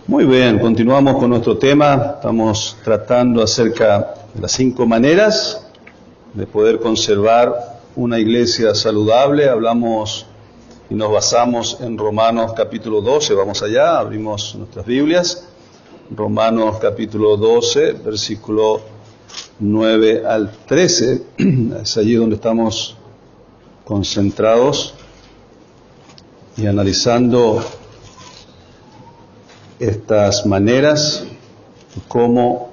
Muy bien, continuamos con nuestro tema. Estamos tratando acerca de las 5 maneras de poder conservar una iglesia saludable. Hablamos y nos basamos en Romanos capítulo 12. Vamos allá, abrimos nuestras Biblias. Romanos capítulo 12, versículo 9 al 13. Es allí donde estamos concentrados y analizando estas maneras de cómo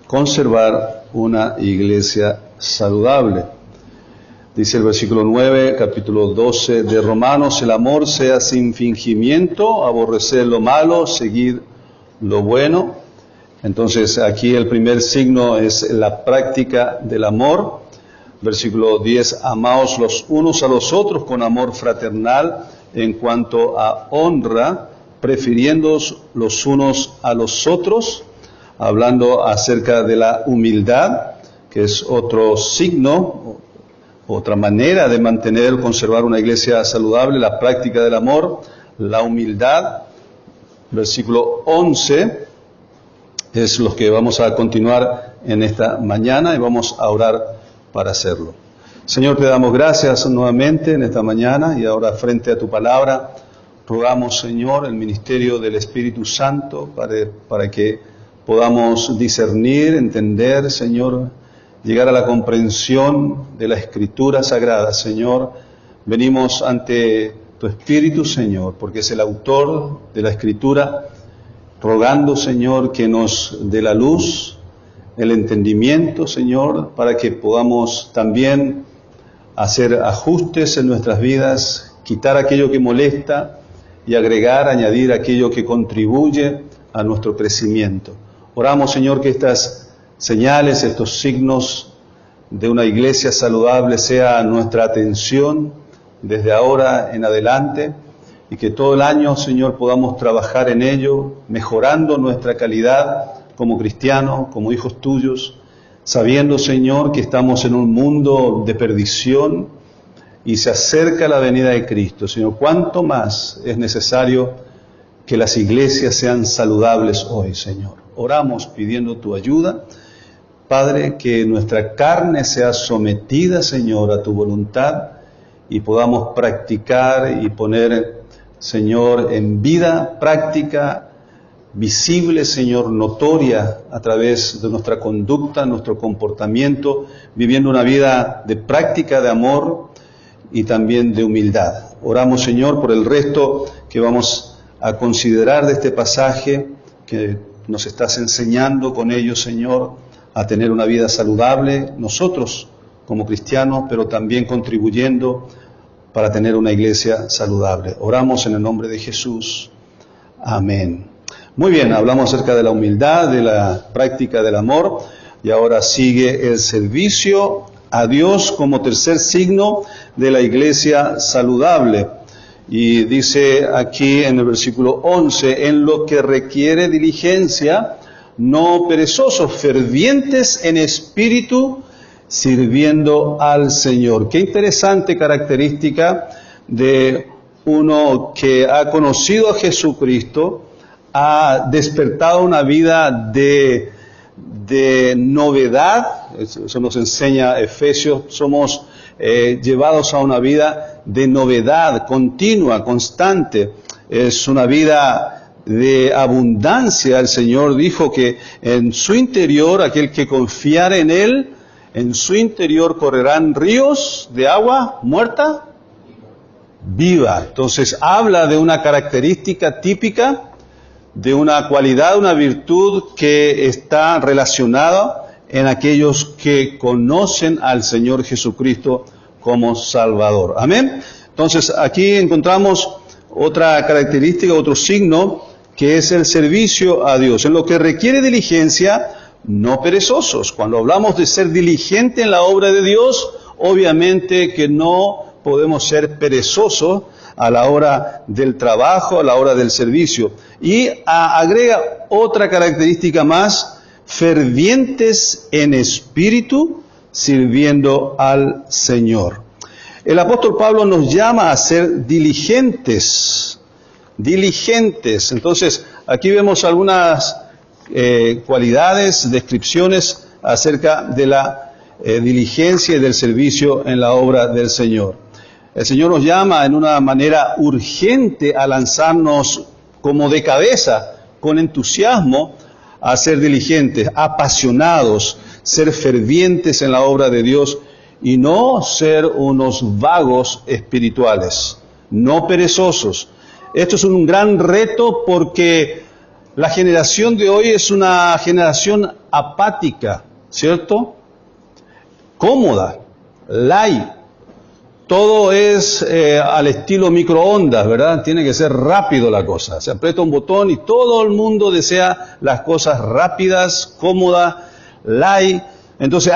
conservar una iglesia saludable. Dice el versículo 9, capítulo 12 de Romanos: el amor sea sin fingimiento, aborrecer lo malo, seguir lo bueno. Entonces aquí el primer signo es la práctica del amor. Versículo 10, amaos los unos a los otros con amor fraternal, en cuanto a honra, prefiriéndoos los unos a los otros, hablando acerca de la humildad, que es otro signo, otra manera de mantener, conservar una iglesia saludable, la práctica del amor, la humildad. Versículo 11 es lo que vamos a continuar en esta mañana y vamos a orar para hacerlo. Señor, te damos gracias nuevamente en esta mañana y ahora frente a tu palabra. Rogamos, Señor, el ministerio del Espíritu Santo para que podamos discernir, entender, Señor, llegar a la comprensión de la Escritura Sagrada. Señor, venimos ante tu Espíritu, Señor, porque es el autor de la Escritura, rogando, Señor, que nos dé la luz, el entendimiento, Señor, para que podamos también hacer ajustes en nuestras vidas, quitar aquello que molesta, y agregar, añadir aquello que contribuye a nuestro crecimiento. Oramos, Señor, que estas señales, estos signos de una iglesia saludable sea nuestra atención desde ahora en adelante y que todo el año, Señor, podamos trabajar en ello, mejorando nuestra calidad como cristianos, como hijos tuyos, sabiendo, Señor, que estamos en un mundo de perdición y se acerca la venida de Cristo. Señor, ¿cuánto más es necesario que las iglesias sean saludables hoy, Señor? Oramos pidiendo tu ayuda. Padre, que nuestra carne sea sometida, Señor, a tu voluntad y podamos practicar y poner, Señor, en vida práctica, visible, Señor, notoria a través de nuestra conducta, nuestro comportamiento, viviendo una vida de práctica de amor y también de humildad. Oramos, Señor, por el resto que vamos a considerar de este pasaje, que nos estás enseñando con ello, Señor, a tener una vida saludable, nosotros como cristianos, pero también contribuyendo para tener una iglesia saludable. Oramos en el nombre de Jesús. Amén. Muy bien, hablamos acerca de la humildad, de la práctica del amor, y ahora sigue el servicio a Dios como tercer signo de la iglesia saludable. Y dice aquí en el versículo 11, en lo que requiere diligencia, no perezosos, fervientes en espíritu, sirviendo al Señor. Qué interesante característica de uno que ha conocido a Jesucristo, ha despertado una vida de novedad. Eso nos enseña Efesios. Somos llevados a una vida de novedad continua, constante. Es una vida de abundancia. El Señor dijo que en su interior, aquel que confiare en Él, en su interior correrán ríos de agua muerta viva. Entonces habla de una característica típica, de una cualidad, una virtud que está relacionada en aquellos que conocen al Señor Jesucristo como Salvador. Amén. Entonces aquí encontramos otra característica, otro signo, que es el servicio a Dios. En lo que requiere diligencia, no perezosos. Cuando hablamos de ser diligente en la obra de Dios, obviamente que no podemos ser perezosos a la hora del trabajo, a la hora del servicio. Y agrega otra característica más: fervientes en espíritu, sirviendo al Señor. El apóstol Pablo nos llama a ser diligentes diligentes. Entonces, aquí vemos algunas cualidades, descripciones acerca de la diligencia y del servicio en la obra del Señor. El Señor nos llama en una manera urgente a lanzarnos como de cabeza, con entusiasmo, a ser diligentes, apasionados, ser fervientes en la obra de Dios y no ser unos vagos espirituales, no perezosos. Esto es un gran reto porque la generación de hoy es una generación apática, ¿cierto? Cómoda, light. Todo es al estilo microondas, ¿verdad? Tiene que ser rápido la cosa. Se aprieta un botón y todo el mundo desea las cosas rápidas, cómodas, light. Entonces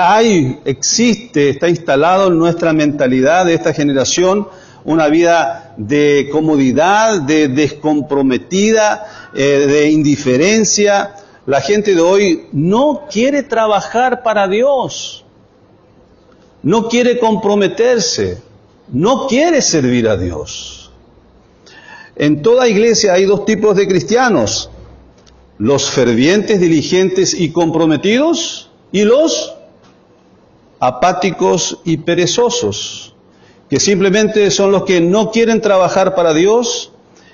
está instalado en nuestra mentalidad de esta generación una vida de comodidad, de descomprometida, de indiferencia. La gente de hoy no quiere trabajar para Dios, no quiere comprometerse, no quiere servir a Dios. En toda iglesia hay dos tipos de cristianos: los fervientes, diligentes y comprometidos, y los apáticos y perezosos, que simplemente son los que no quieren trabajar para Dios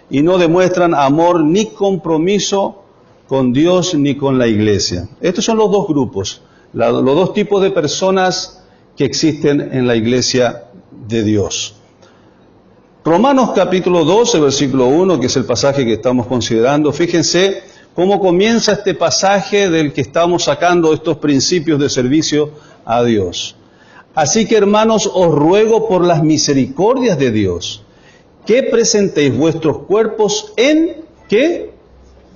y no demuestran amor ni compromiso con Dios ni con la iglesia. Estos son los dos grupos, los dos tipos de personas que existen en la iglesia de Dios. Romanos capítulo 12, versículo 1, que es el pasaje que estamos considerando. Fíjense cómo comienza este pasaje del que estamos sacando estos principios de servicio a Dios. Así que, hermanos, os ruego por las misericordias de Dios, que presentéis vuestros cuerpos en, ¿qué?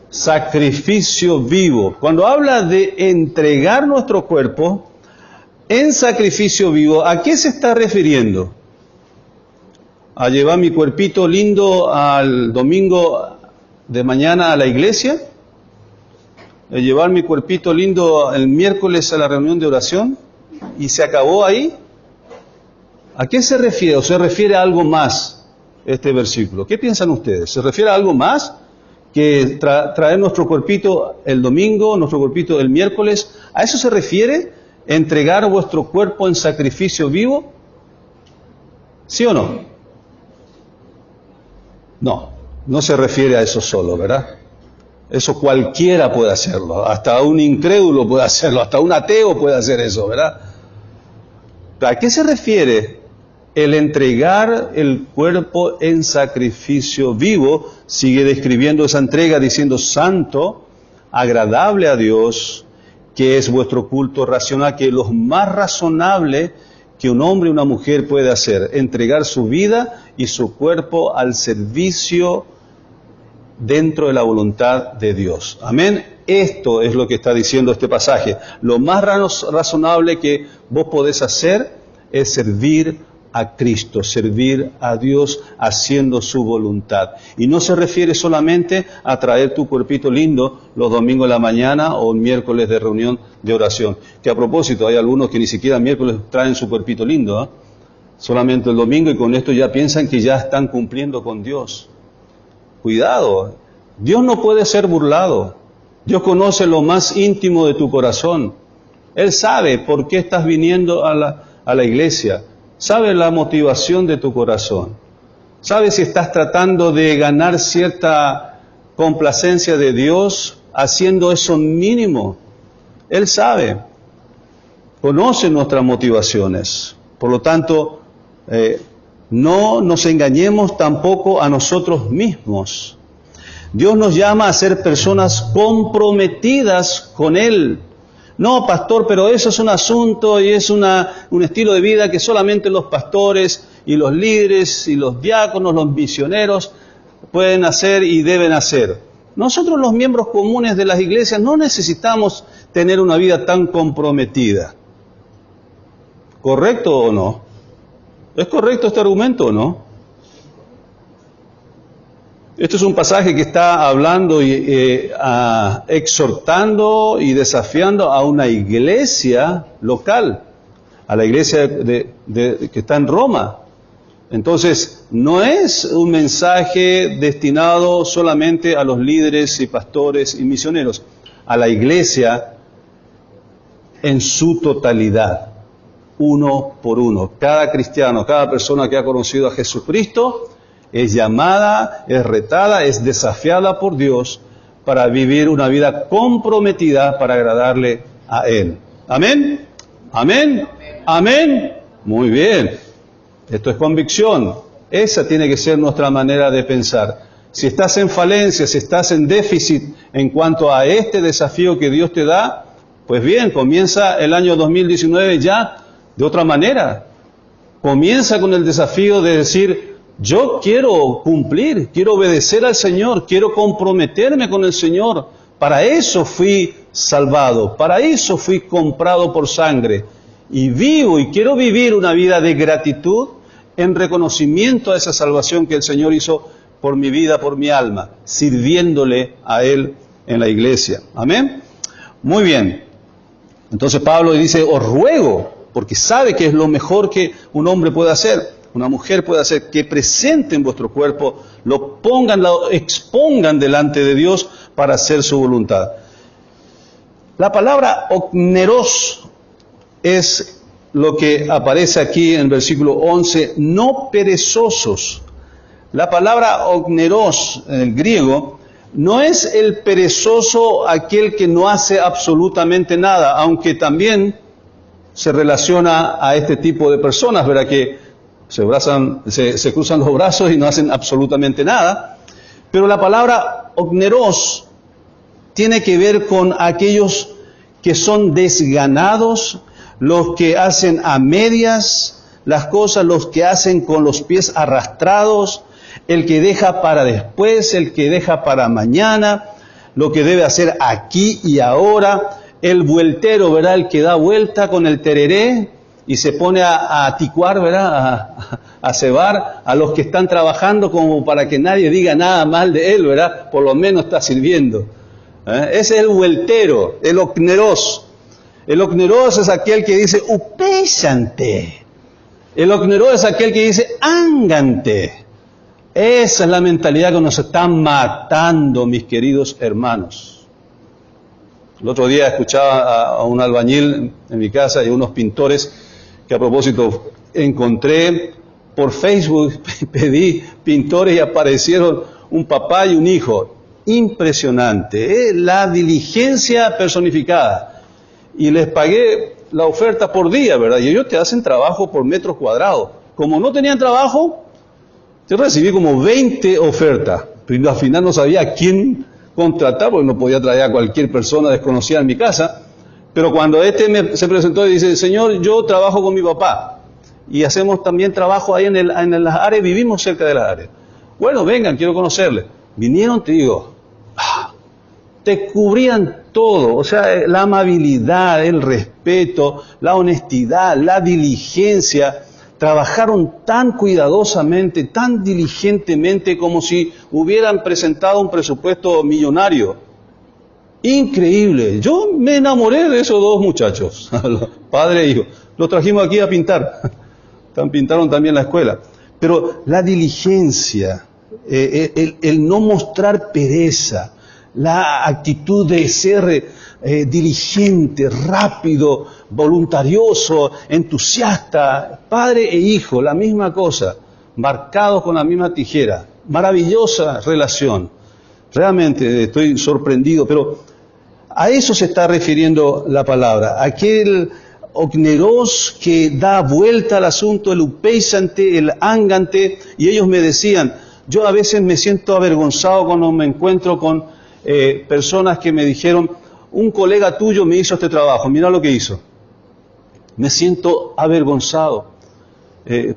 Sacrificio vivo. Cuando habla de entregar nuestro cuerpo en sacrificio vivo, ¿a qué se está refiriendo? ¿A llevar mi cuerpito lindo al domingo de mañana a la iglesia? ¿A llevar mi cuerpito lindo el miércoles a la reunión de oración? ¿Y se acabó ahí? ¿A qué se refiere? ¿O se refiere a algo más este versículo? ¿Qué piensan ustedes? ¿Se refiere a algo más que traer nuestro cuerpito el domingo, nuestro cuerpito el miércoles? ¿A eso se refiere entregar vuestro cuerpo en sacrificio vivo? ¿Sí o no? No, no se refiere a eso solo, ¿verdad? Eso cualquiera puede hacerlo, hasta un incrédulo puede hacerlo, hasta un ateo puede hacer eso, ¿verdad? ¿A qué se refiere el entregar el cuerpo en sacrificio vivo? Sigue describiendo esa entrega diciendo: santo, agradable a Dios, que es vuestro culto racional, que es lo más razonable que un hombre y una mujer puede hacer, entregar su vida y su cuerpo al servicio dentro de la voluntad de Dios. Amén. Esto es lo que está diciendo este pasaje. Lo más razonable que vos podés hacer es servir a Cristo, servir a Dios haciendo su voluntad. Y no se refiere solamente a traer tu cuerpito lindo los domingos de la mañana o el miércoles de reunión de oración. Que a propósito, hay algunos que ni siquiera el miércoles traen su cuerpito lindo, solamente el domingo, y con esto ya piensan que ya están cumpliendo con Dios. Cuidado, Dios no puede ser burlado. Dios conoce lo más íntimo de tu corazón. Él sabe por qué estás viniendo a la iglesia. Sabe la motivación de tu corazón. Sabe si estás tratando de ganar cierta complacencia de Dios haciendo eso mínimo. Él sabe. Conoce nuestras motivaciones. Por lo tanto, no nos engañemos tampoco a nosotros mismos. Dios nos llama a ser personas comprometidas con Él. No, pastor, pero eso es un asunto y es un estilo de vida que solamente los pastores y los líderes y los diáconos, los misioneros pueden hacer y deben hacer. Nosotros, los miembros comunes de las iglesias, no necesitamos tener una vida tan comprometida. ¿Correcto o no? ¿Es correcto este argumento o no? Esto es un pasaje que está hablando y exhortando y desafiando a una iglesia local, a la iglesia que está en Roma. Entonces, no es un mensaje destinado solamente a los líderes y pastores y misioneros, a la iglesia en su totalidad, uno por uno. Cada cristiano, cada persona que ha conocido a Jesucristo es llamada, es retada, es desafiada por Dios para vivir una vida comprometida para agradarle a Él. ¿Amén? ¿Amén? ¿Amén? Muy bien. Esto es convicción. Esa tiene que ser nuestra manera de pensar. Si estás en falencia, si estás en déficit en cuanto a este desafío que Dios te da, pues bien, comienza el año 2019 ya de otra manera. Comienza con el desafío de decir, yo quiero cumplir, quiero obedecer al Señor, quiero comprometerme con el Señor. Para eso fui salvado, para eso fui comprado por sangre. Y vivo y quiero vivir una vida de gratitud en reconocimiento a esa salvación que el Señor hizo por mi vida, por mi alma, sirviéndole a Él en la iglesia. ¿Amén? Muy bien. Entonces Pablo dice, os ruego, porque sabe que es lo mejor que un hombre puede hacer, una mujer puede hacer, que presenten vuestro cuerpo, lo pongan, lo expongan delante de Dios para hacer su voluntad. La palabra okneros es lo que aparece aquí en el versículo 11, no perezosos. La palabra okneros en el griego no es el perezoso aquel que no hace absolutamente nada, aunque también se relaciona a este tipo de personas, ¿verdad? Que se cruzan los brazos y no hacen absolutamente nada. Pero la palabra okneros tiene que ver con aquellos que son desganados, los que hacen a medias las cosas, los que hacen con los pies arrastrados, el que deja para después, el que deja para mañana, lo que debe hacer aquí y ahora, el vueltero, ¿verdad? El que da vuelta con el tereré y se pone a ticuar, ¿verdad? A cebar a los que están trabajando como para que nadie diga nada mal de él, ¿verdad? Por lo menos está sirviendo. Ese es el vueltero, el okneros. El okneros es aquel que dice upéchante. El okneros es aquel que dice ángante. Esa es la mentalidad que nos está matando, mis queridos hermanos. El otro día escuchaba a un albañil en mi casa y unos pintores que a propósito encontré por Facebook, pedí pintores y aparecieron un papá y un hijo. Impresionante, la diligencia personificada. Y les pagué la oferta por día, ¿verdad? Y ellos te hacen trabajo por metros cuadrados. Como no tenían trabajo, yo recibí como 20 ofertas, pero al final no sabía a quién contratar, porque no podía traer a cualquier persona desconocida en mi casa. Pero cuando se presentó y dice, Señor, yo trabajo con mi papá, y hacemos también trabajo ahí en las áreas, vivimos cerca de las áreas. Bueno, vengan, quiero conocerle. Vinieron, te digo, te cubrían todo, o sea, la amabilidad, el respeto, la honestidad, la diligencia. Trabajaron tan cuidadosamente, tan diligentemente, como si hubieran presentado un presupuesto millonario. Increíble. Yo me enamoré de esos dos muchachos, padre e hijo. Los trajimos aquí a pintar. Pintaron también la escuela. Pero la diligencia, el no mostrar pereza, la actitud de ser diligente, rápido, voluntarioso, entusiasta, padre e hijo, la misma cosa, marcados con la misma tijera, maravillosa relación. Realmente estoy sorprendido, pero a eso se está refiriendo la palabra, aquel okneros que da vuelta al asunto, el upéchante, el ángante, y ellos me decían, yo a veces me siento avergonzado cuando me encuentro con personas que me dijeron, un colega tuyo me hizo este trabajo, mira lo que hizo. Me siento avergonzado,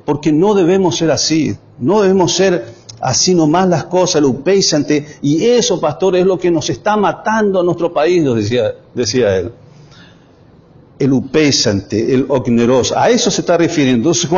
porque no debemos ser así, no debemos ser así nomás las cosas, el upéchante, y eso, pastor, es lo que nos está matando a nuestro país, nos decía él. El upéchante, el okneros, a eso se está refiriendo. Entonces,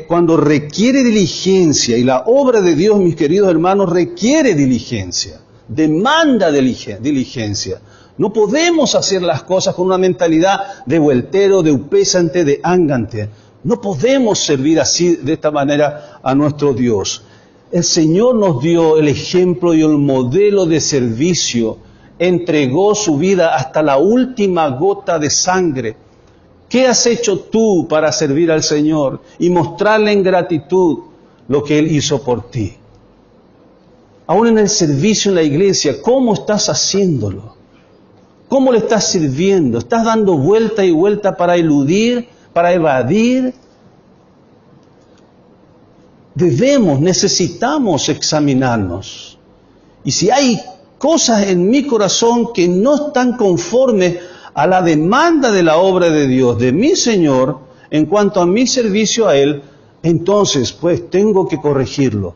cuando requiere diligencia, y la obra de Dios, mis queridos hermanos, requiere diligencia, demanda diligencia. No podemos hacer las cosas con una mentalidad de vueltero, de upéchante, de ángante. No podemos servir así, de esta manera, a nuestro Dios. El Señor nos dio el ejemplo y el modelo de servicio. Entregó su vida hasta la última gota de sangre. ¿Qué has hecho tú para servir al Señor y mostrarle en gratitud lo que Él hizo por ti? Aún en el servicio en la iglesia, ¿cómo estás haciéndolo? ¿Cómo le estás sirviendo? ¿Estás dando vuelta y vuelta para eludir, para evadir? Necesitamos examinarnos. Y si hay cosas en mi corazón que no están conformes a la demanda de la obra de Dios, de mi Señor, en cuanto a mi servicio a Él, entonces pues tengo que corregirlo.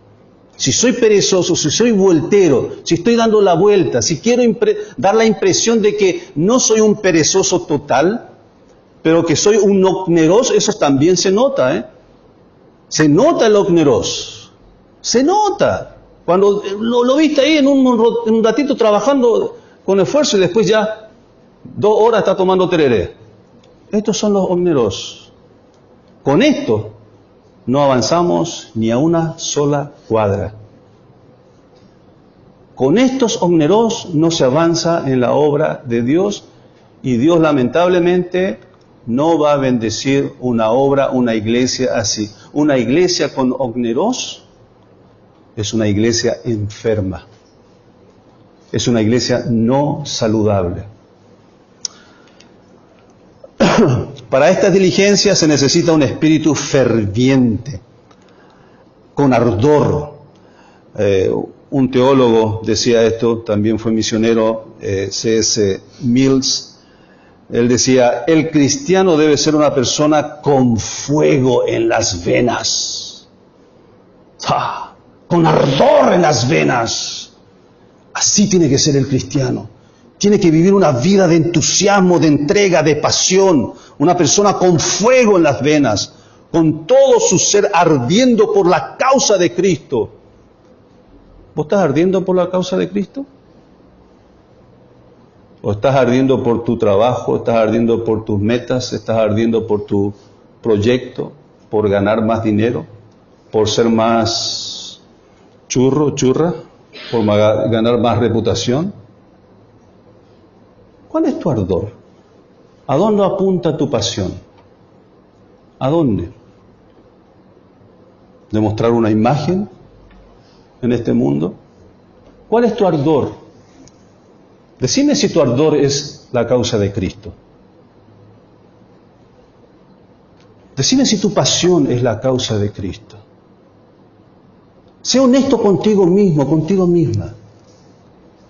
Si soy perezoso, si soy voltero, si estoy dando la vuelta, si quiero dar la impresión de que no soy un perezoso total, pero que soy un ogneros, eso también se nota, ¿eh? Se nota el ogneros. Se nota. Cuando lo viste ahí en un ratito trabajando con esfuerzo y después ya 2 horas está tomando tereré. Estos son los ogneros. Con esto no avanzamos ni a una sola cuadra. Con estos ogneros no se avanza en la obra de Dios y Dios lamentablemente no va a bendecir una obra, una iglesia así. Una iglesia con ogneros es una iglesia enferma. Es una iglesia no saludable. Para esta diligencia se necesita un espíritu ferviente, con ardor. Un teólogo decía esto, también fue misionero, C.S. Mills. Él decía, el cristiano debe ser una persona con fuego en las venas. Con ardor en las venas. Así tiene que ser el cristiano. Tiene que vivir una vida de entusiasmo, de entrega, de pasión. Una persona con fuego en las venas, con todo su ser ardiendo por la causa de Cristo. ¿Vos estás ardiendo por la causa de Cristo? ¿O estás ardiendo por tu trabajo? ¿Estás ardiendo por tus metas? ¿Estás ardiendo por tu proyecto? ¿Por ganar más dinero? ¿Por ser más churra? ¿Por ganar más reputación? ¿Cuál es tu ardor? ¿A dónde apunta tu pasión? ¿A dónde? ¿Demostrar una imagen en este mundo? ¿Cuál es tu ardor? Decime si tu ardor es la causa de Cristo. Decime si tu pasión es la causa de Cristo. Sé honesto contigo mismo, contigo misma.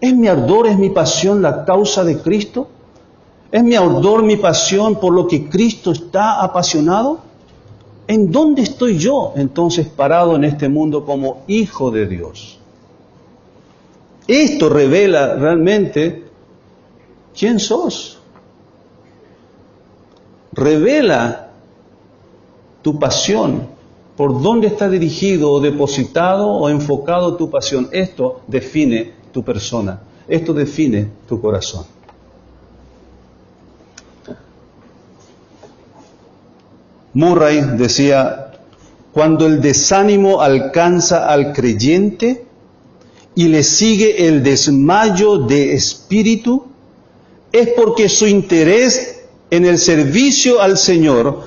¿Es mi ardor, es mi pasión la causa de Cristo? ¿Es mi ardor, mi pasión por lo que Cristo está apasionado? ¿En dónde estoy yo entonces parado en este mundo como hijo de Dios? Esto revela realmente quién sos. Revela tu pasión, por dónde está dirigido o depositado o enfocado tu pasión. Esto define tu persona, esto define tu corazón. Murray decía, cuando el desánimo alcanza al creyente y le sigue el desmayo de espíritu, es porque su interés en el servicio al Señor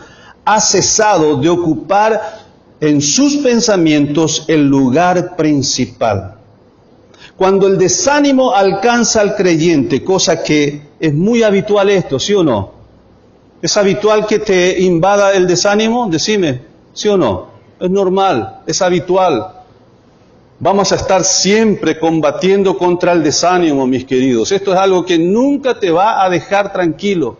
ha cesado de ocupar en sus pensamientos el lugar principal. Cuando el desánimo alcanza al creyente, cosa que es muy habitual esto, ¿sí o no? ¿Es habitual que te invada el desánimo? Decime, ¿sí o no? Es normal, es habitual. Vamos a estar siempre combatiendo contra el desánimo, mis queridos. Esto es algo que nunca te va a dejar tranquilo.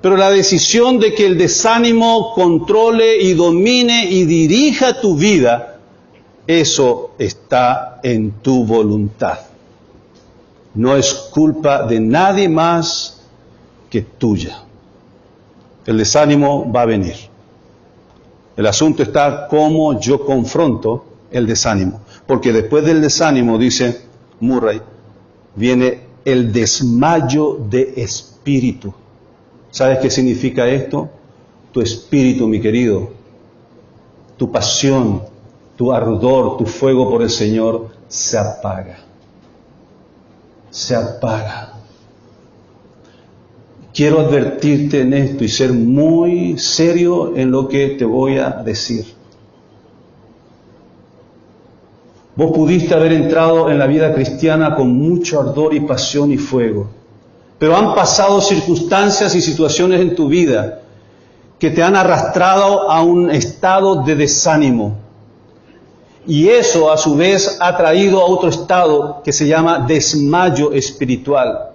Pero la decisión de que el desánimo controle y domine y dirija tu vida, eso está en tu voluntad. No es culpa de nadie más que tuya. El desánimo va a venir. El asunto está cómo yo confronto el desánimo. Porque después del desánimo, dice Murray, viene el desmayo de espíritu. ¿Sabes qué significa esto? tu espíritu, mi querido, tu pasión, tu ardor, tu fuego por el Señor se apaga. Se apaga. Quiero advertirte en esto y ser muy serio en lo que te voy a decir. Vos pudiste haber entrado en la vida cristiana con mucho ardor y pasión y fuego, pero han pasado circunstancias y situaciones en tu vida que te han arrastrado a un estado de desánimo. Y eso a su vez ha traído a otro estado que se llama desmayo espiritual.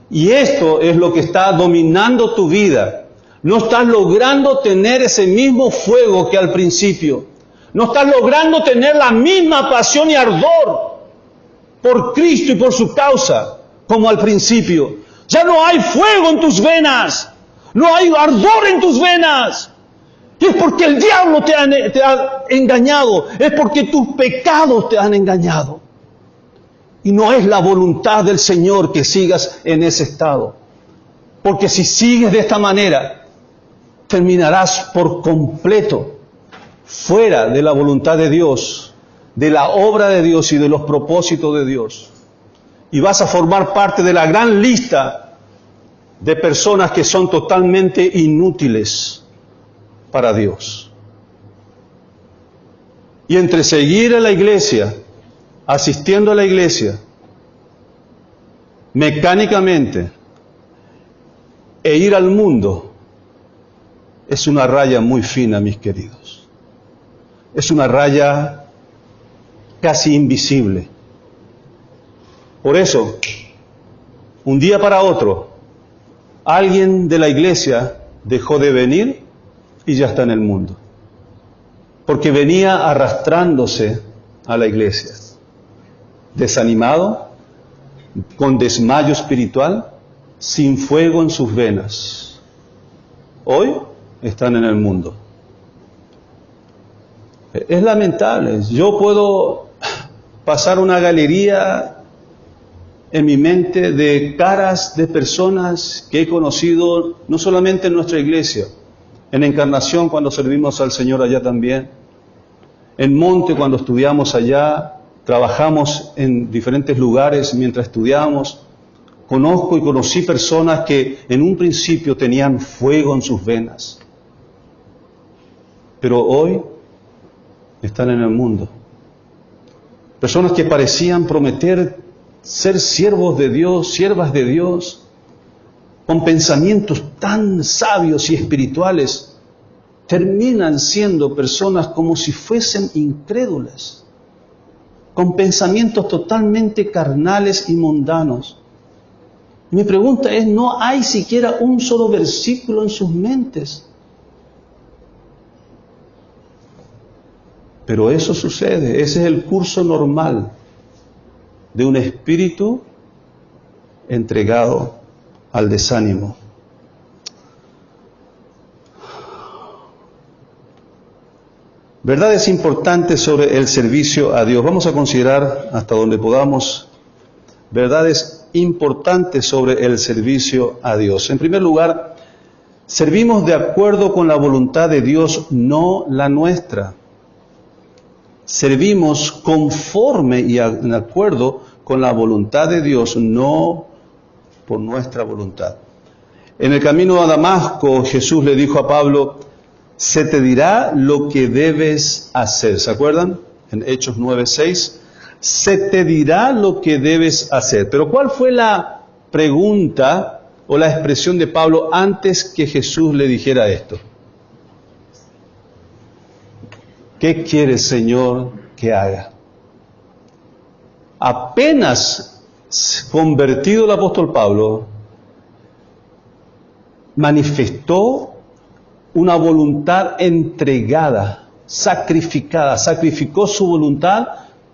Y esto es lo que está dominando tu vida. No estás logrando tener ese mismo fuego que al principio. No estás logrando tener la misma pasión y ardor por Cristo y por su causa como al principio. Ya no hay fuego en tus venas. No hay ardor en tus venas. Y es porque el diablo te ha engañado. Es porque tus pecados te han engañado. Y no es la voluntad del Señor que sigas en ese estado. Porque si sigues de esta manera, terminarás por completo fuera de la voluntad de Dios, de la obra de Dios y de los propósitos de Dios. Y vas a formar parte de la gran lista de personas que son totalmente inútiles para Dios. Y entre seguir a la iglesia, asistiendo a la iglesia, mecánicamente, e ir al mundo, es una raya muy fina, mis queridos. Es una raya casi invisible. Por eso, un día para otro, alguien de la iglesia dejó de venir y ya está en el mundo. Porque venía arrastrándose a la iglesia, desanimado, con desmayo espiritual, sin fuego en sus venas. Hoy están en el mundo. Es lamentable. Yo puedo pasar una galería en mi mente de caras de personas que he conocido no solamente en nuestra iglesia, en Encarnación cuando servimos al Señor allá también, en Monte cuando estudiamos allá, trabajamos en diferentes lugares mientras estudiamos. Conozco y conocí personas que en un principio tenían fuego en sus venas, pero hoy están en el mundo. Personas que parecían prometer ser siervos de Dios, siervas de Dios, con pensamientos tan sabios y espirituales, terminan siendo personas como si fuesen incrédulas, con pensamientos totalmente carnales y mundanos. Mi pregunta es, ¿no hay siquiera un solo versículo en sus mentes? Pero eso sucede, ese es el curso normal de un espíritu entregado al desánimo. Verdades importantes sobre el servicio a Dios. Vamos a considerar hasta donde podamos verdades importantes sobre el servicio a Dios. En primer lugar, servimos de acuerdo con la voluntad de Dios, no la nuestra. Servimos conforme y en acuerdo con la voluntad de Dios, no por nuestra voluntad. En el camino a Damasco, Jesús le dijo a Pablo, se te dirá lo que debes hacer. ¿Se acuerdan? En Hechos 9:6, se te dirá lo que debes hacer. Pero ¿cuál fue la pregunta o la expresión de Pablo antes que Jesús le dijera esto? ¿Qué quieres, Señor, que haga? Apenas convertido el apóstol Pablo, manifestó una voluntad entregada, sacrificada, sacrificó su voluntad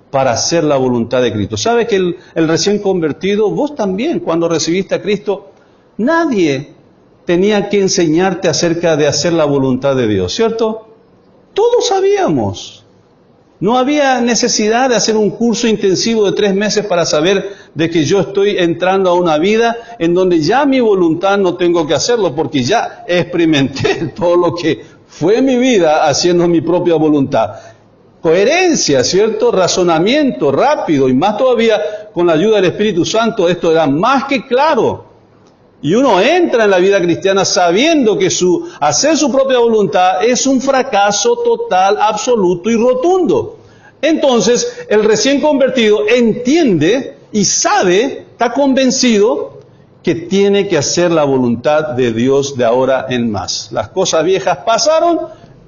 para hacer la voluntad de Cristo. ¿Sabe que el recién convertido, vos también, cuando recibiste a Cristo, nadie tenía que enseñarte acerca de hacer la voluntad de Dios, ¿cierto? Todos sabíamos. No había necesidad de hacer un curso intensivo de 3 meses para saber de que yo estoy entrando a una vida en donde ya mi voluntad no tengo que hacerlo, porque ya experimenté todo lo que fue mi vida haciendo mi propia voluntad. Coherencia, ¿cierto? Razonamiento rápido, y más todavía con la ayuda del Espíritu Santo, esto era más que claro. Y uno entra en la vida cristiana sabiendo que hacer su propia voluntad es un fracaso total, absoluto y rotundo. Entonces, el recién convertido entiende y sabe, está convencido que tiene que hacer la voluntad de Dios de ahora en más. Las cosas viejas pasaron,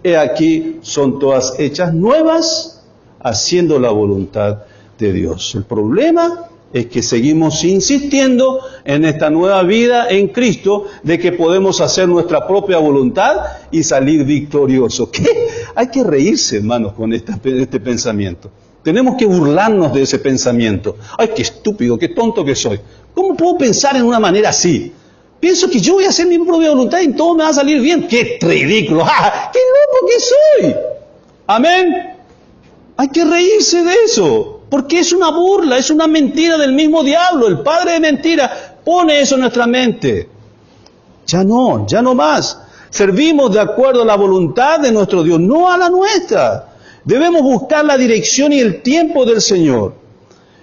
he aquí son todas hechas nuevas, haciendo la voluntad de Dios. El problema es que seguimos insistiendo en esta nueva vida en Cristo, de que podemos hacer nuestra propia voluntad y salir victoriosos. ¿Qué? Hay que reírse, hermanos, con este pensamiento. Tenemos que burlarnos de ese pensamiento. ¡Ay, qué estúpido, qué tonto que soy! ¿Cómo puedo pensar en una manera así? Pienso que yo voy a hacer mi propia voluntad y todo me va a salir bien. ¡Qué ridículo! ¡Ah! ¡Qué loco que soy! Amén. Hay que reírse de eso. Porque es una burla, es una mentira del mismo diablo. El padre de mentira pone eso en nuestra mente. Ya no más. Servimos de acuerdo a la voluntad de nuestro Dios, no a la nuestra. Debemos buscar la dirección y el tiempo del Señor.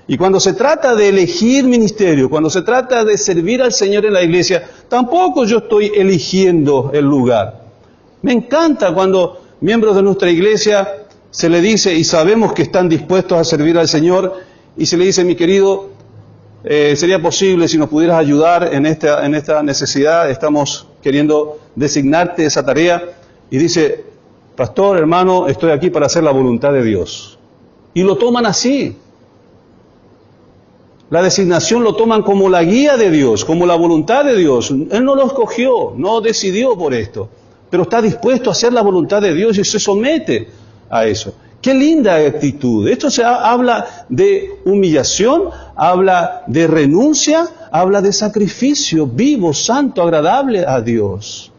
Y cuando se trata de elegir ministerio, cuando se trata de servir al Señor en la iglesia, tampoco yo estoy eligiendo el lugar. Me encanta cuando miembros de nuestra iglesia se le dice, y sabemos que están dispuestos a servir al Señor, y se le dice, mi querido, sería posible si nos pudieras ayudar en esta necesidad, estamos queriendo designarte esa tarea, y dice, pastor, hermano, estoy aquí para hacer la voluntad de Dios. Y lo toman así. La designación lo toman como la guía de Dios, como la voluntad de Dios. Él no lo escogió, no decidió por esto, pero está dispuesto a hacer la voluntad de Dios y se somete a eso. ¡Qué linda actitud! Esto habla de humillación, habla de renuncia, habla de sacrificio vivo, santo, agradable a Dios.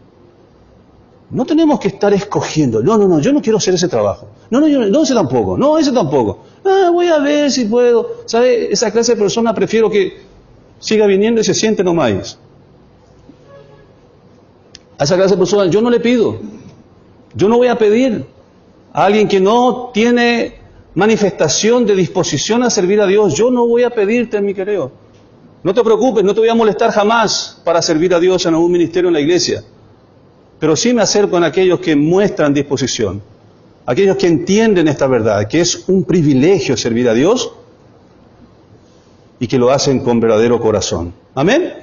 No tenemos que estar escogiendo. No, yo no quiero hacer ese trabajo. No, ese tampoco. Voy a ver si puedo. ¿Sabe? Esa clase de persona prefiero que siga viniendo y se siente nomás. A esa clase de persona yo no le pido. Yo no voy a pedir. A alguien que no tiene manifestación de disposición a servir a Dios, yo no voy a pedirte, mi querido. No te preocupes, no te voy a molestar jamás para servir a Dios en algún ministerio en la iglesia. Pero sí me acerco a aquellos que muestran disposición, aquellos que entienden esta verdad, que es un privilegio servir a Dios y que lo hacen con verdadero corazón. ¿Amén?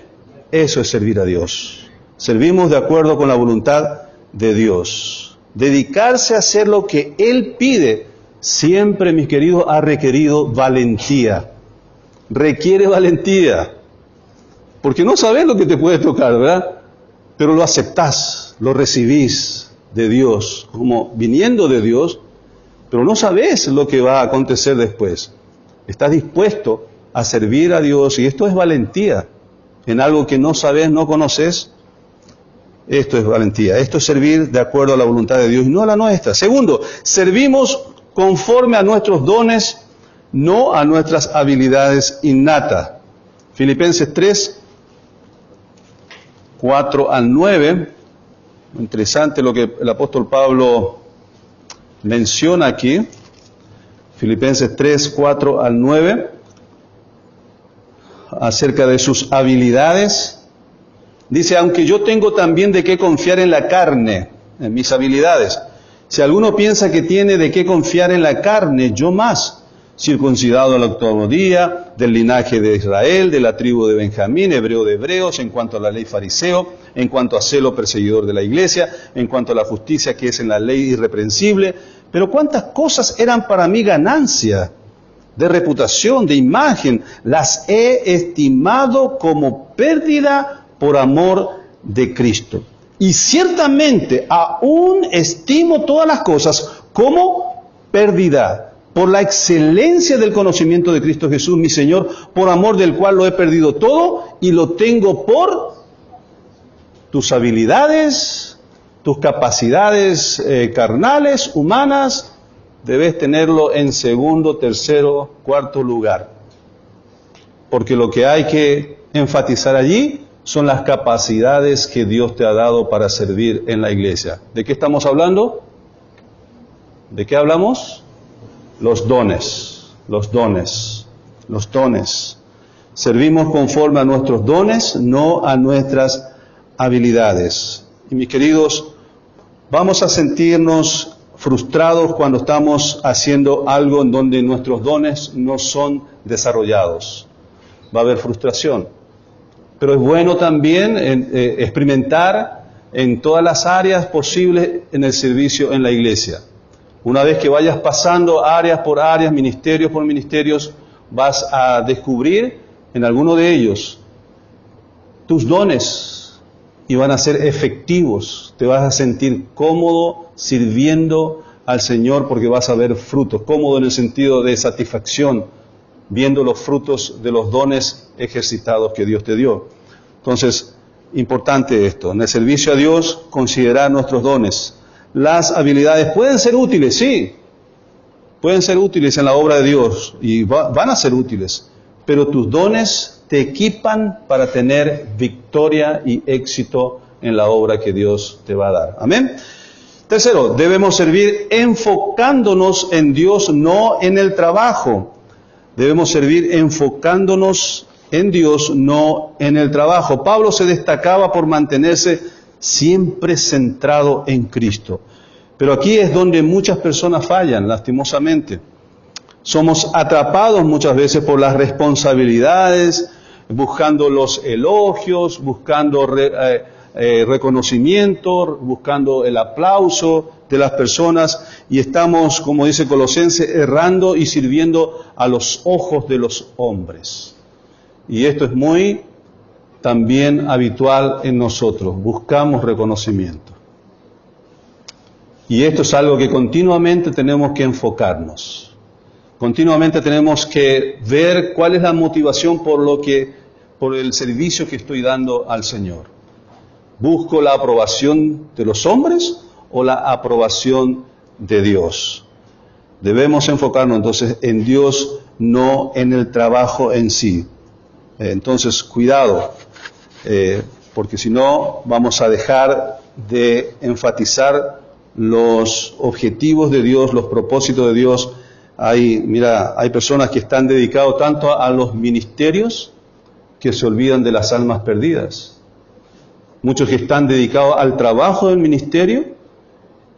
Eso es servir a Dios. Servimos de acuerdo con la voluntad de Dios. Dedicarse a hacer lo que Él pide, siempre, mis queridos, ha requerido valentía. Requiere valentía. Porque no sabes lo que te puede tocar, ¿verdad? Pero lo aceptás, lo recibís de Dios, como viniendo de Dios, pero no sabes lo que va a acontecer después. Estás dispuesto a servir a Dios, y esto es valentía. En algo que no sabes, no conoces, esto es valentía. Esto es servir de acuerdo a la voluntad de Dios y no a la nuestra. Segundo, servimos conforme a nuestros dones, no a nuestras habilidades innatas. Filipenses 3, 4 al 9. Interesante lo que el apóstol Pablo menciona aquí. Filipenses 3, 4 al 9. Acerca de sus habilidades. Dice, aunque yo tengo también de qué confiar en la carne, en mis habilidades. Si alguno piensa que tiene de qué confiar en la carne, yo más, circuncidado al octavo día, del linaje de Israel, de la tribu de Benjamín, hebreo de hebreos, en cuanto a la ley fariseo, en cuanto a celo perseguidor de la iglesia, en cuanto a la justicia que es en la ley irreprensible. Pero cuántas cosas eran para mí ganancia, de reputación, de imagen, las he estimado como pérdida por amor de Cristo. Y ciertamente aún estimo todas las cosas como pérdida, por la excelencia del conocimiento de Cristo Jesús, mi Señor, por amor del cual lo he perdido todo y lo tengo por tus habilidades, tus capacidades carnales, humanas, debes tenerlo en segundo, tercero, cuarto lugar. Porque lo que hay que enfatizar allí son las capacidades que Dios te ha dado para servir en la iglesia. ¿De qué estamos hablando? ¿De qué hablamos? Los dones, los dones, los dones. Servimos conforme a nuestros dones, no a nuestras habilidades. Y mis queridos, vamos a sentirnos frustrados cuando estamos haciendo algo en donde nuestros dones no son desarrollados. Va a haber frustración. Pero es bueno también experimentar en todas las áreas posibles en el servicio en la iglesia. Una vez que vayas pasando áreas por áreas, ministerios por ministerios, vas a descubrir en alguno de ellos tus dones y van a ser efectivos. Te vas a sentir cómodo sirviendo al Señor porque vas a ver frutos. Cómodo en el sentido de satisfacción, viendo los frutos de los dones ejercitados que Dios te dio. Entonces, importante esto. En el servicio a Dios, considerar nuestros dones. Las habilidades pueden ser útiles, sí. Pueden ser útiles en la obra de Dios y van a ser útiles. Pero tus dones te equipan para tener victoria y éxito en la obra que Dios te va a dar. Amén. Tercero, debemos servir enfocándonos en Dios, no en el trabajo. Debemos servir enfocándonos en Dios, no en el trabajo. Pablo se destacaba por mantenerse siempre centrado en Cristo. Pero aquí es donde muchas personas fallan, lastimosamente. Somos atrapados muchas veces por las responsabilidades, buscando los elogios, buscando reconocimiento, buscando el aplauso de las personas y estamos, como dice Colosenses, errando y sirviendo a los ojos de los hombres. Y esto es muy también habitual en nosotros, buscamos reconocimiento. Y esto es algo que continuamente tenemos que enfocarnos. Continuamente tenemos que ver cuál es la motivación por el servicio que estoy dando al Señor. ¿Busco la aprobación de los hombres o la aprobación de Dios? Debemos enfocarnos entonces en Dios, no en el trabajo en sí. Entonces, cuidado, porque si no vamos a dejar de enfatizar los objetivos de Dios, los propósitos de Dios. Hay personas que están dedicados tanto a los ministerios que se olvidan de las almas perdidas. Muchos que están dedicados al trabajo del ministerio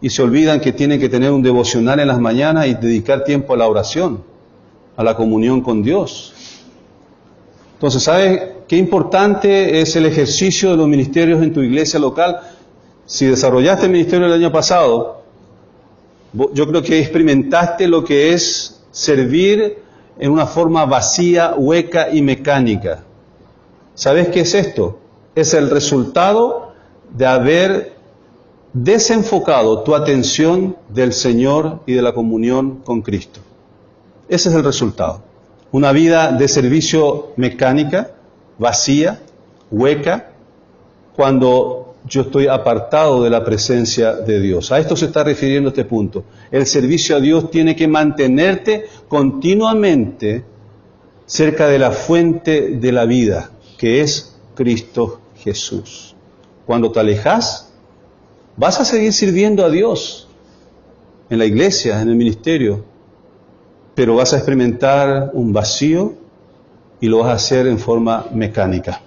y se olvidan que tienen que tener un devocional en las mañanas y dedicar tiempo a la oración, a la comunión con Dios. Entonces, ¿sabes qué importante es el ejercicio de los ministerios en tu iglesia local? Si desarrollaste el ministerio el año pasado, yo creo que experimentaste lo que es servir en una forma vacía, hueca y mecánica. ¿Sabes qué es esto? Es el resultado de haber desenfocado tu atención del Señor y de la comunión con Cristo. Ese es el resultado. Una vida de servicio mecánica, vacía, hueca, cuando yo estoy apartado de la presencia de Dios. A esto se está refiriendo este punto. El servicio a Dios tiene que mantenerte continuamente cerca de la fuente de la vida, que es Cristo Jesús. Cuando te alejas, vas a seguir sirviendo a Dios en la iglesia, en el ministerio, pero vas a experimentar un vacío y lo vas a hacer en forma mecánica.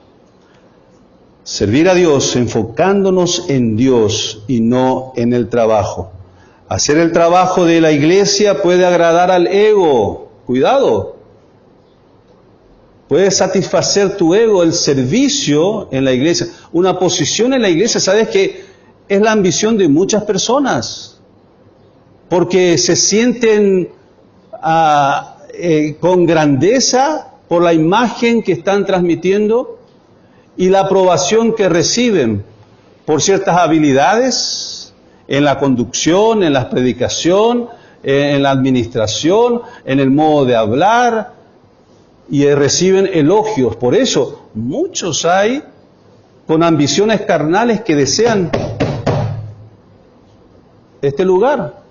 Servir a Dios enfocándonos en Dios y no en el trabajo. Hacer el trabajo de la iglesia puede agradar al ego. Cuidado. Puede satisfacer tu ego, el servicio en la iglesia. Una posición en la iglesia, ¿sabes qué? Es la ambición de muchas personas. Porque se sienten con grandeza por la imagen que están transmitiendo y la aprobación que reciben por ciertas habilidades en la conducción, en la predicación, en la administración, en el modo de hablar, y reciben elogios. Por eso, muchos hay con ambiciones carnales que desean este lugar.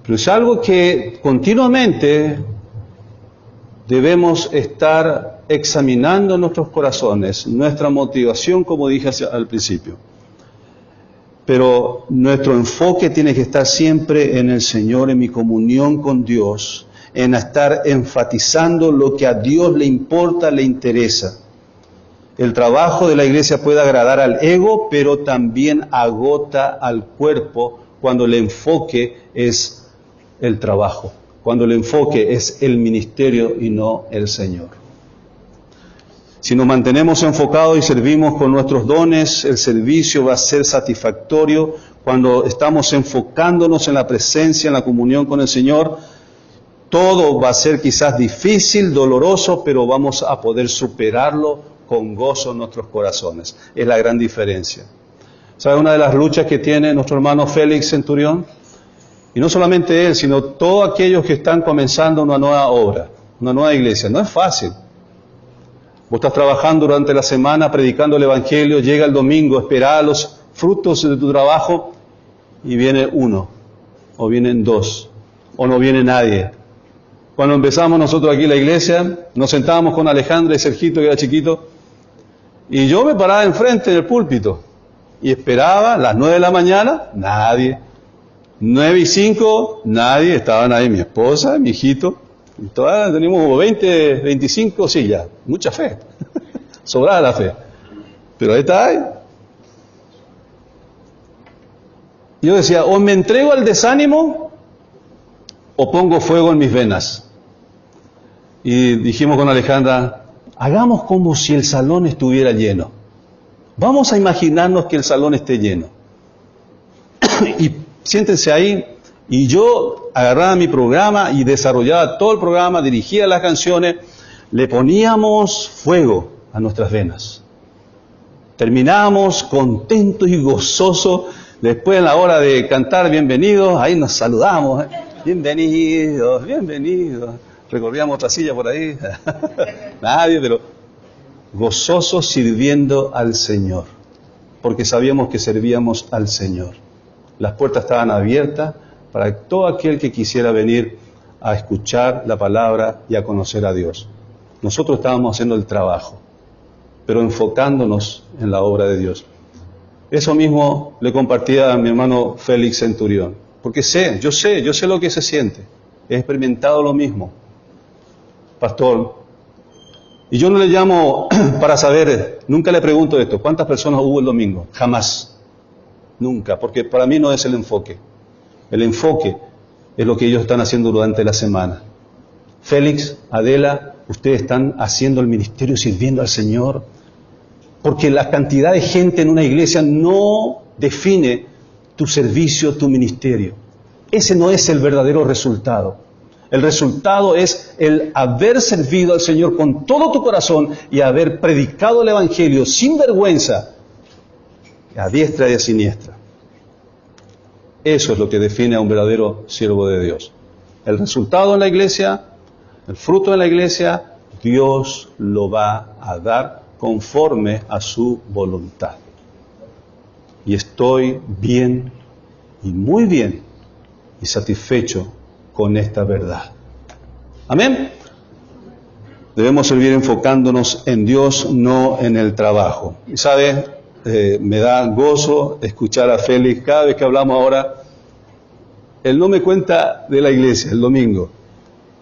Pero es algo que continuamente debemos estar examinando nuestros corazones, nuestra motivación, como dije al principio. Pero nuestro enfoque tiene que estar siempre en el Señor, en mi comunión con Dios, en estar enfatizando lo que a Dios le importa, le interesa. El trabajo de la iglesia puede agradar al ego, pero también agota al cuerpo cuando el enfoque es el trabajo, cuando el enfoque es el ministerio y no el Señor. Si nos mantenemos enfocados y servimos con nuestros dones, el servicio va a ser satisfactorio. Cuando estamos enfocándonos en la presencia, en la comunión con el Señor, todo va a ser quizás difícil, doloroso, pero vamos a poder superarlo con gozo en nuestros corazones. Es la gran diferencia. ¿Sabe una de las luchas que tiene nuestro hermano Félix Centurión? Y no solamente él, sino todos aquellos que están comenzando una nueva obra, una nueva iglesia. No es fácil. Vos estás trabajando durante la semana, predicando el Evangelio, llega el domingo, esperás los frutos de tu trabajo y viene uno, o vienen dos, o no viene nadie. Cuando empezamos nosotros aquí la iglesia, nos sentábamos con Alejandra y Sergito, que era chiquito, y yo me paraba enfrente del púlpito y esperaba las 9 de la mañana, nadie. 9:05, nadie, estaban ahí mi esposa, mi hijito, y todavía teníamos como 20, 25 sillas, mucha fe, sobrada la fe. Pero ahí está ahí. Yo decía, o me entrego al desánimo, o pongo fuego en mis venas. Y dijimos con Alejandra, hagamos como si el salón estuviera lleno. Vamos a imaginarnos que el salón esté lleno. Y siéntense ahí, y yo agarraba mi programa y desarrollaba todo el programa, dirigía las canciones, le poníamos fuego a nuestras venas. Terminábamos contentos y gozosos. Después, a la hora de cantar bienvenidos, ahí nos saludamos. Bienvenidos, bienvenidos. Recorríamos otra silla por ahí. Nadie, pero gozosos sirviendo al Señor. Porque sabíamos que servíamos al Señor. Las puertas estaban abiertas para todo aquel que quisiera venir a escuchar la palabra y a conocer a Dios. Nosotros estábamos haciendo el trabajo, pero enfocándonos en la obra de Dios. Eso mismo le compartía a mi hermano Félix Centurión, porque yo sé lo que se siente. He experimentado lo mismo, pastor. Y yo no le llamo para saber, nunca le pregunto esto, ¿cuántas personas hubo el domingo? Jamás. Nunca, porque para mí no es el enfoque. El enfoque es lo que ellos están haciendo durante la semana. Félix, Adela, ustedes están haciendo el ministerio, sirviendo al Señor, porque la cantidad de gente en una iglesia no define tu servicio, tu ministerio. Ese no es el verdadero resultado. El resultado es el haber servido al Señor con todo tu corazón y haber predicado el Evangelio sin vergüenza, a diestra y a siniestra. Eso es lo que define a un verdadero siervo de Dios. El resultado en la iglesia, el fruto en la iglesia, Dios lo va a dar conforme a su voluntad. Y estoy bien y muy bien y satisfecho con esta verdad. Amén. Debemos servir enfocándonos en Dios, no en el trabajo. Y sabe, me da gozo escuchar a Félix. Cada vez que hablamos ahora, él no me cuenta de la iglesia el domingo,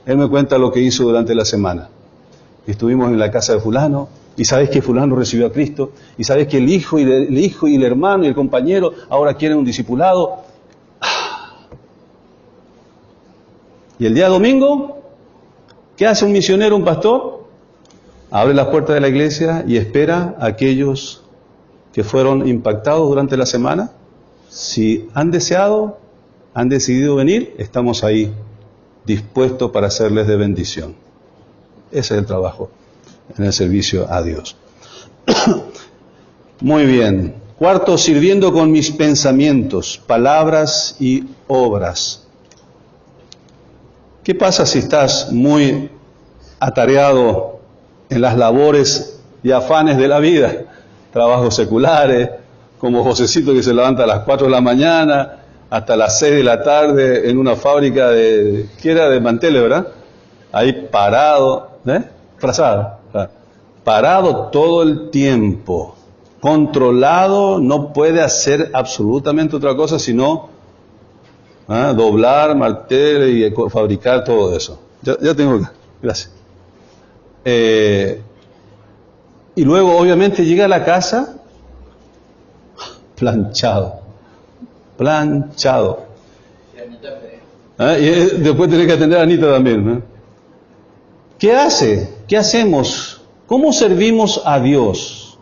él me cuenta lo que hizo durante la semana. Estuvimos en la casa de fulano, y sabes que fulano recibió a Cristo, y sabes que el hijo y el hermano y el compañero ahora quieren un discipulado. Y el día domingo, ¿qué hace un misionero, un pastor? Abre las puertas de la iglesia y espera a aquellos que fueron impactados durante la semana. Si han deseado, han decidido venir, estamos ahí dispuestos para hacerles de bendición. Ese es el trabajo en el servicio a Dios. Muy bien. Cuarto, sirviendo con mis pensamientos, palabras y obras. ¿Qué pasa si estás muy atareado en las labores y afanes de la vida? Trabajos seculares, como Josecito que se levanta a las 4 de la mañana, hasta las 6 de la tarde en una fábrica que era de manteles, ¿verdad? Ahí parado, frazado, parado todo el tiempo, controlado, no puede hacer absolutamente otra cosa sino doblar, martel y fabricar todo eso. Ya tengo, gracias. Y luego obviamente llega a la casa planchado. Y después tiene que atender a Anita también, ¿no? ¿Qué hace? ¿Qué hacemos? ¿Cómo servimos a Dios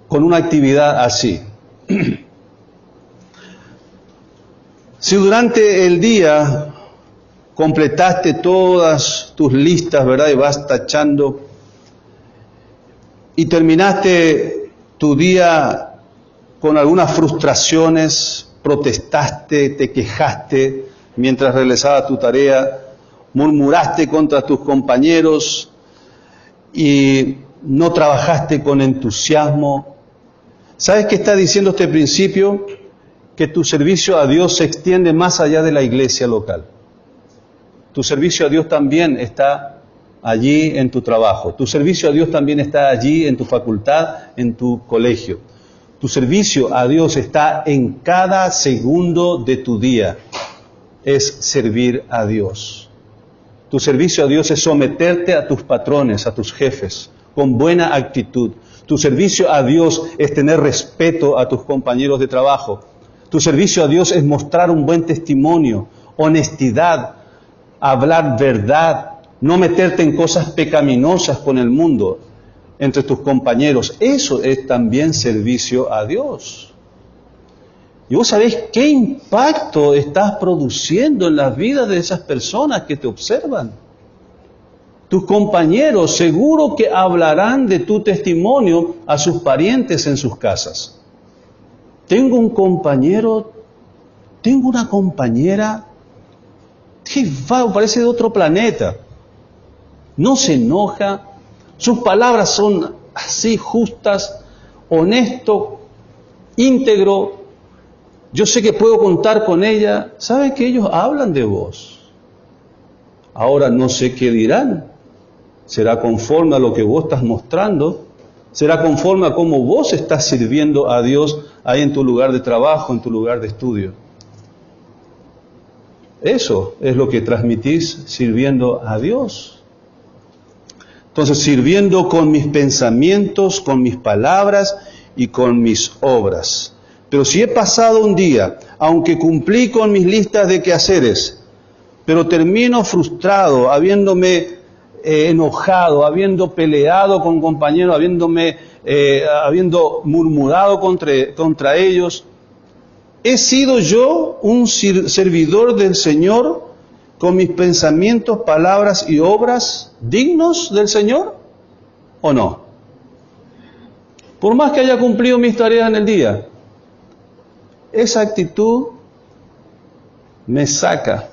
con una actividad así? Si durante el día completaste todas tus listas, ¿verdad? Y vas tachando y terminaste tu día con algunas frustraciones, protestaste, te quejaste mientras realizabas tu tarea, murmuraste contra tus compañeros y no trabajaste con entusiasmo. ¿Sabes qué está diciendo este principio? Que tu servicio a Dios se extiende más allá de la iglesia local. Tu servicio a Dios también está allí en tu trabajo. Tu servicio a Dios también está allí en tu facultad, en tu colegio. Tu servicio a Dios está en cada segundo de tu día. Es servir a Dios. Tu servicio a Dios es someterte a tus patrones, a tus jefes, con buena actitud. Tu servicio a Dios es tener respeto a tus compañeros de trabajo. Tu servicio a Dios es mostrar un buen testimonio, honestidad, hablar verdad, no meterte en cosas pecaminosas con el mundo, entre tus compañeros. Eso es también servicio a Dios. Y vos sabés qué impacto estás produciendo en las vidas de esas personas que te observan. Tus compañeros seguro que hablarán de tu testimonio a sus parientes en sus casas. Tengo un compañero, tengo una compañera que parece de otro planeta. No se enoja, sus palabras son así justas, honesto, íntegro. Yo sé que puedo contar con ella. ¿Sabe que ellos hablan de vos? Ahora no sé qué dirán. ¿Será conforme a lo que vos estás mostrando? ¿Será conforme a cómo vos estás sirviendo a Dios ahí en tu lugar de trabajo, en tu lugar de estudio? Eso es lo que transmitís sirviendo a Dios. Entonces, sirviendo con mis pensamientos, con mis palabras y con mis obras. Pero si he pasado un día, aunque cumplí con mis listas de quehaceres, pero termino frustrado, habiéndome enojado, habiendo peleado con compañeros, habiendo murmurado contra ellos, ¿he sido yo un servidor del Señor con mis pensamientos, palabras y obras dignos del Señor o no? Por más que haya cumplido mis tareas en el día, esa actitud me saca,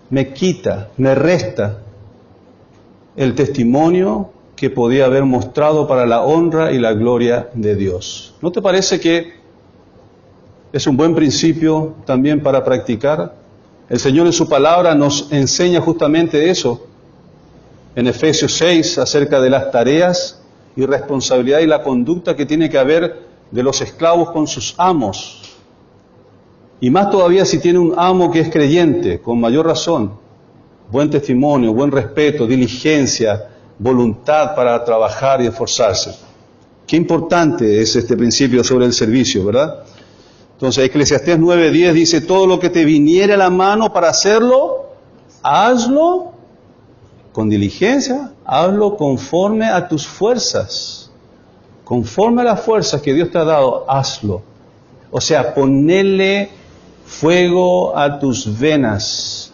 me quita, me resta el testimonio que podía haber mostrado para la honra y la gloria de Dios. ¿No te parece que es un buen principio también para practicar? El Señor en su palabra nos enseña justamente eso. En Efesios 6, acerca de las tareas y responsabilidad y la conducta que tiene que haber de los esclavos con sus amos. Y más todavía si tiene un amo que es creyente, con mayor razón. Buen testimonio, buen respeto, diligencia, voluntad para trabajar y esforzarse. Qué importante es este principio sobre el servicio, ¿verdad? Entonces, Eclesiastés 9:10 dice, todo lo que te viniere a la mano para hacerlo, hazlo con diligencia, hazlo conforme a tus fuerzas. Conforme a las fuerzas que Dios te ha dado, hazlo. O sea, ponele fuego a tus venas,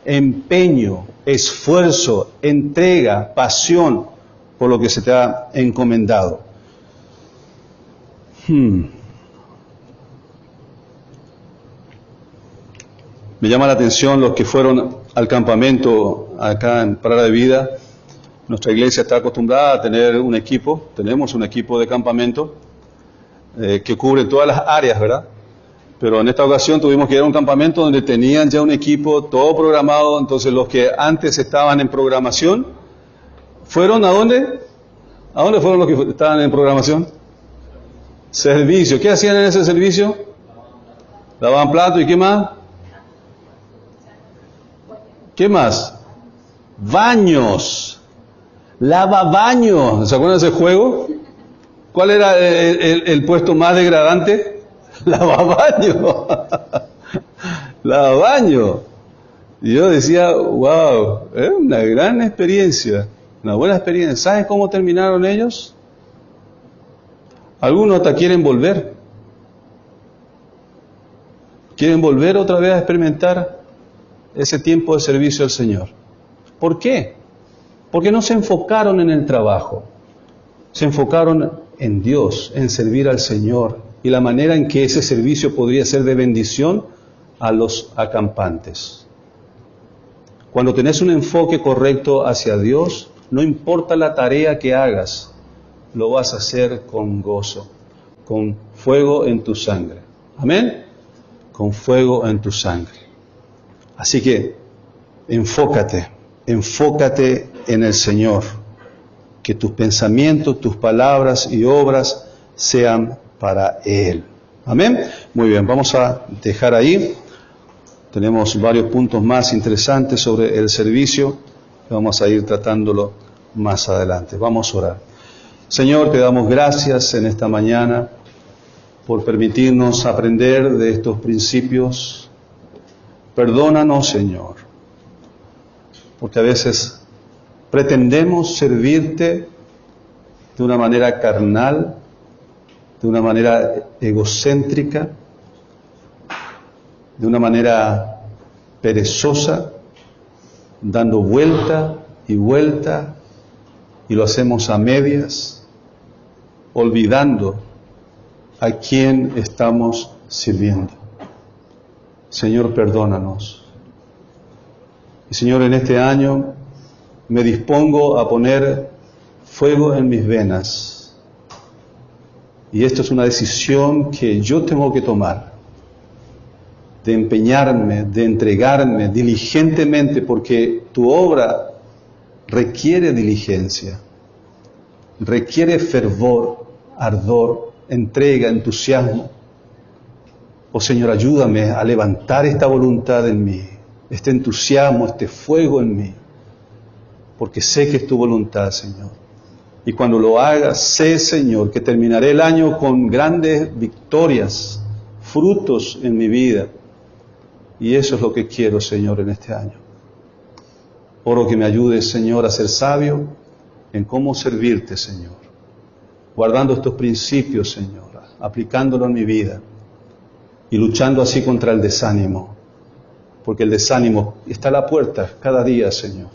empeño, esfuerzo, entrega, pasión por lo que se te ha encomendado. Me llama la atención los que fueron al campamento acá en Parada de Vida. Nuestra iglesia está acostumbrada a tener un equipo, tenemos un equipo de campamento que cubre todas las áreas, ¿verdad? Pero en esta ocasión tuvimos que ir a un campamento donde tenían ya un equipo todo programado. Entonces los que antes estaban en programación, ¿fueron a dónde? ¿A dónde fueron los que estaban en programación? Servicio. ¿Qué hacían en ese servicio? Lavaban plato y ¿qué más? ¿Qué más? Baños. Lavabaños. ¿Se acuerdan de ese juego? ¿Cuál era el puesto más degradante? Lavabaño. Lavabaño. Y yo decía, wow, es una gran experiencia, una buena experiencia. ¿Saben cómo terminaron ellos? Algunos hasta quieren volver. Quieren volver otra vez a experimentar ese tiempo de servicio al Señor. ¿Por qué? Porque no se enfocaron en el trabajo. Se enfocaron en Dios, en servir al Señor y la manera en que ese servicio podría ser de bendición a los acampantes. Cuando tenés un enfoque correcto hacia Dios, no importa la tarea que hagas, lo vas a hacer con gozo, con fuego en tu sangre. Amén. Con fuego en tu sangre. Así que enfócate en el Señor. Que tus pensamientos, tus palabras y obras sean para Él. Amén. Muy bien, vamos a dejar ahí. Tenemos varios puntos más interesantes sobre el servicio. Vamos a ir tratándolo más adelante. Vamos a orar. Señor, te damos gracias en esta mañana por permitirnos aprender de estos principios. Perdónanos, Señor, porque a veces pretendemos servirte de una manera carnal, de una manera egocéntrica, de una manera perezosa, dando vuelta y vuelta, y lo hacemos a medias, olvidando a quién estamos sirviendo. Señor, perdónanos. Y Señor, en este año me dispongo a poner fuego en mis venas. Y esto es una decisión que yo tengo que tomar, de empeñarme, de entregarme diligentemente, porque tu obra requiere diligencia, requiere fervor, ardor, entrega, entusiasmo. Oh Señor, ayúdame a levantar esta voluntad en mí, este entusiasmo, este fuego en mí, porque sé que es tu voluntad, Señor. Y cuando lo haga, sé, Señor, que terminaré el año con grandes victorias, frutos en mi vida. Y eso es lo que quiero, Señor, en este año. Oro que me ayudes, Señor, a ser sabio en cómo servirte, Señor. Guardando estos principios, Señor, aplicándolo en mi vida y luchando así contra el desánimo. Porque el desánimo está a la puerta cada día, Señor.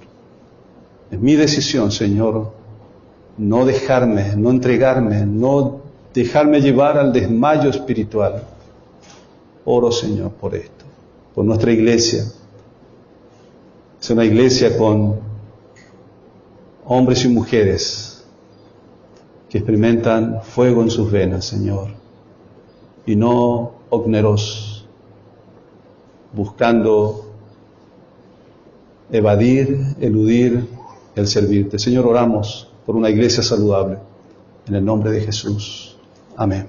Es mi decisión, Señor, no dejarme, no entregarme, no dejarme llevar al desmayo espiritual. Oro, Señor, por esto, por nuestra iglesia. Es una iglesia con hombres y mujeres que experimentan fuego en sus venas, Señor, y no ogneros, buscando evadir, eludir el servirte. Señor, oramos por una iglesia saludable, en el nombre de Jesús. Amén.